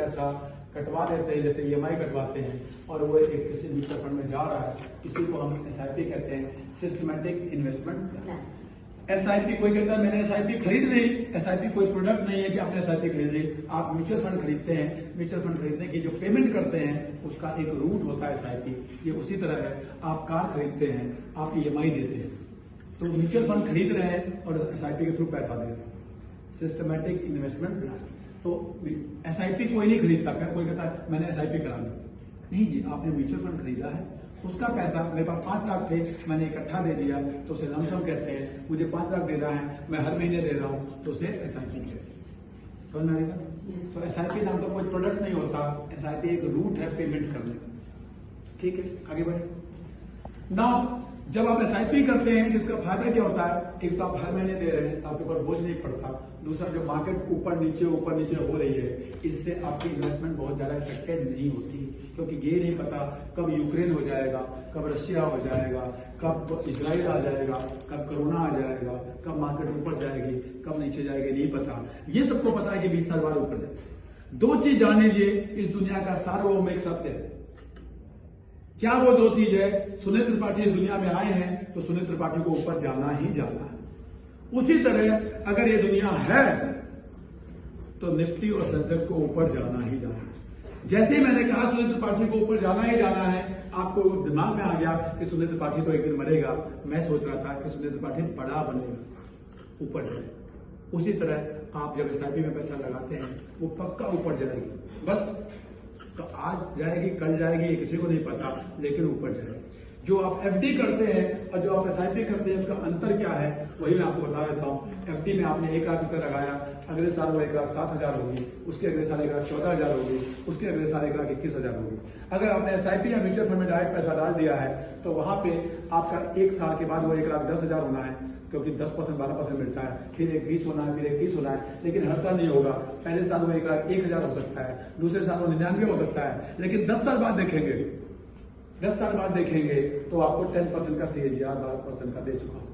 पैसा कटवा लेते हैं, जैसे EMI कटवाते हैं, और वो एक किसी म्यूचुअल फंड में जा रहा है, इसी को हम SIP कहते हैं, सिस्टमैटिक इन्वेस्टमेंट प्लान। SIP कोई कहता है मैंने SIP खरीद ली, SIP कोई प्रोडक्ट नहीं है कि आपने SIP खरीद ली। आप म्यूचुअल फंड खरीदते हैं, म्यूचुअल फंड खरीदने की जो पेमेंट करते हैं उसका एक रूट होता है SIP। ये उसी तरह है, आप कार खरीदते हैं, आप EMI देते हैं, तो म्यूचुअल फंड खरीद रहे हैं और SIP के थ्रू पैसा दे रहे हैं, सिस्टमैटिक इन्वेस्टमेंट प्लान। तो SIP कोई नहीं खरीदता, कोई कहता है मैंने SIP करा ली, नहीं जी, आपने म्यूचुअल फंड खरीदा है, उसका पैसा मेरे पास 5 लाख थे, मैंने इकट्ठा दे दिया, तो उसे लमसम कहते हैं। मुझे 5 लाख देना है, मैं हर महीने दे रहा हूं, तो उसे SIP कहते हैं। समझ में आएगा? तो SIP नाम का कोई प्रोडक्ट नहीं होता, SIP एक रूट है पेमेंट करने का। ठीक है, आगे बढ़े। नाउ जब आप SIP करते हैं तो इसका फायदा क्या होता है? एक तो आप हर महीने दे रहे हैं, आपके ऊपर बोझ नहीं पड़ता। दूसरा, जो मार्केट ऊपर नीचे हो रही है, इससे आपकी इन्वेस्टमेंट बहुत ज्यादा इफेक्टेड नहीं होती, क्योंकि ये नहीं पता कब यूक्रेन हो जाएगा, कब रशिया हो जाएगा, कब इजराइल आ जाएगा, कब कोरोना आ जाएगा, कब मार्केट ऊपर जाएगी, कब नीचे जाएगी, नहीं पता। ये सबको पता है कि 20 साल बाद ऊपर जाएगी। 2 चीज जान लीजिए, इस दुनिया का सार्वभौमिक सत्य है। क्या वो 2 चीज है? सुनील त्रिपाठी इस दुनिया में आए हैं तो सुनील त्रिपाठी को ऊपर जाना ही जाना है। उसी तरह अगर ये दुनिया है तो निफ्टी और सेंसेक्स को ऊपर जाना ही जाना है। जैसे ही मैंने कहा सुनील त्रिपाठी को ऊपर जाना ही जाना है, आपको दिमाग में आ गया कि सुनील त्रिपाठी तो एक दिन मरेगा। मैं सोच रहा था कि सुनील त्रिपाठी बड़ा बनेगा, ऊपर जाए। उसी तरह आप जब SIP में पैसा लगाते हैं, वो पक्का ऊपर जाएगी। बस तो आज जाएगी, कल जाएगी, ये किसी को नहीं पता, लेकिन ऊपर जाएगी। जो आप FD करते हैं और जो आप SIP करते हैं, उसका अंतर क्या है, वही मैं आपको बता देता हूँ। FD में आपने 1 लाख रुपए लगाया, अगले साल वो 1,07,000 होगी, उसके अगले साल 1,14,000 होगी, उसके अगले साल 1,21,000 होगी। अगर आपने SIP या म्यूचुअल फंड में डायरेक्ट पैसा डाल दिया है, तो वहां पे आपका 1 साल के बाद वो 1,10,000 होना है, क्योंकि 10% 12% मिलता है, फिर 1,20 होना है, फिर 21 होना है, लेकिन हर साल नहीं होगा। पहले साल वो 1,01,000 हो सकता है, दूसरे साल वो 99 हो सकता है, लेकिन 10 साल बाद देखेंगे, 10 साल बाद देखेंगे तो आपको 10% का CAGR 12% का दे चुका हूं।